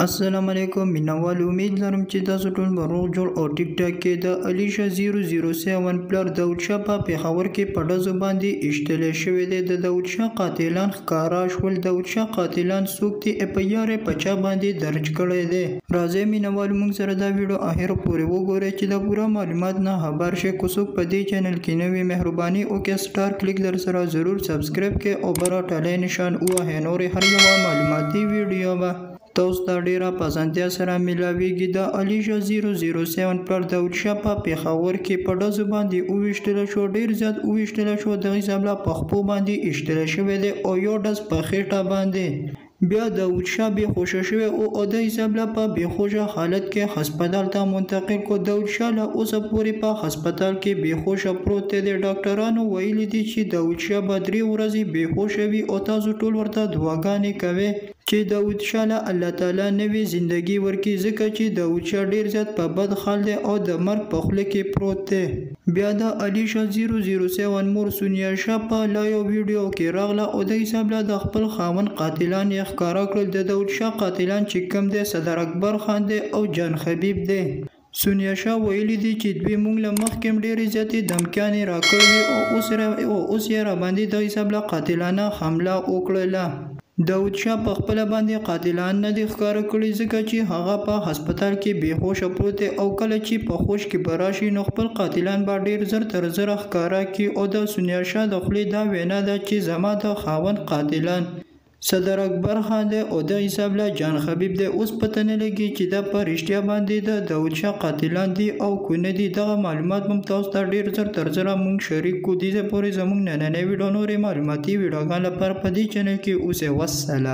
السلام علیکم مینوال، امید لرم چې تاسو ټول به روغ جوړ او ټیک ټاک کې. د الیشا 007 پلر داود شاه په پېښور کې په ډزو باندې ایشتلی شوی دی. د داود شاه قاتلان ښکارا شول. داود شاه قاتلان څوک دي؟ FIR یې په چا باندې درج کړی دی؟ راځئ مینوال موږ سره دا ویډیو اخر پورې وګورئ چې د پوره معلومات نه خبر شئ. که څوک په دې چینل کې نه وي، مهرباني وکړئ سټار کلیک در سره ضرور سبسکرایب کړئ او بره ټالی نشان ووهئ. نورې هر یوه معلوماتي ویډیو به تاسو ته ډیره په اسانتیا سره میلاویږي. د الیشا 007 پلر داود شاه په پېښور کې په ډزو باندې وویشتلی شو. ډیر زیات وویشتلی شو. دغه حساب له په خپو باندې ایشتلی شوی دی او یو ډز په خېټه باندې. بیا داود شاه بېهوشه شوی او د حساب له په بېهوشه حالت کې هسپتال ته منتقل کړو. داود شاه له اوسه پورې په هسپتال کې بېهوشه پروت دی. ډاکټرانو ویلي دي چې داود شاه به 3 ورځې بېهوشه وي او تاسو ټول ورته دعاګانې کوئ چې داود شاه له الله تعالی نوې زندگی ورکړي، ځکه چې داود شاه ډیر زیات په بد حال دی او د مرګ په خوله کې پروت دی. بیا د الیشا 007 مور سونیا شاه په لایو ویډیو کې راغله او د حساب له د خپل خاوند قاتلان یې ښکاره کړل. د داود شاه قاتلان چې کوم دی صدر اکبر خان دی او جان خبیب دی. سونیا شاه ویلي دي چې دوی موږ له مخکې هم ډېرې زیاتې دمکیانې راکړې او اوس یې راباندې د حساب له قاتلانه حمله وکړله. داود شاه په خپله باندې قاتلان نه دي ښکاره کړي، ځکه چې هغه په هسپتال کې بېهوشه پروت دی او کله چې په هوش کې به راشي نو خپل قاتلان به ډېر زر تر زره ښکاره کړي. او د سونیا شاه د خولې دا وینا ده چې زما د خاوند قاتلان صدر اکبر خان دی او د حساب له جان خبیب دی. اوس پته نه لګي چې دا په رښتیا باندې د داود شاه قاتلان دي او که نه دي. دغه معلومات هم تاسو ته ډېر زر تر زره موږ شریک کړو. دې ځای پورې زموږ نننۍ ویډیو نورې معلوماتي ویډیوګانو لپاره په دې چینل کې اوسئ. والسلام.